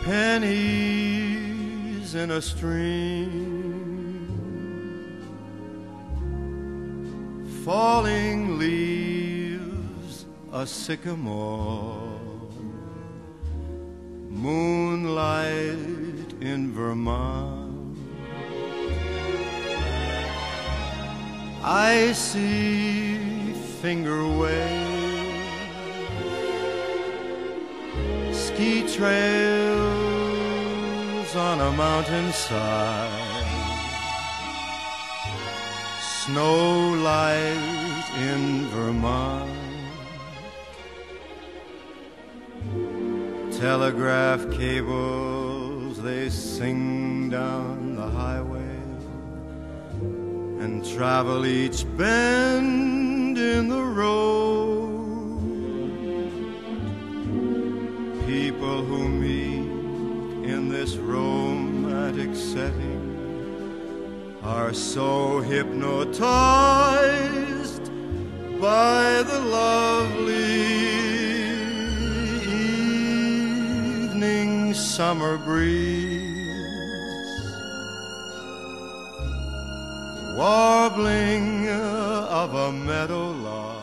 Pennies in a stream, falling leaves, a sycamore, moonlight in Vermont. I see finger waves, ski trails on a mountainside, snow light in Vermont. Telegraph cables, they sing down the highway and travel each bend in the road. People who meet in this romantic setting are so hypnotized by the lovely evening summer breeze, warbling of a meadowlark,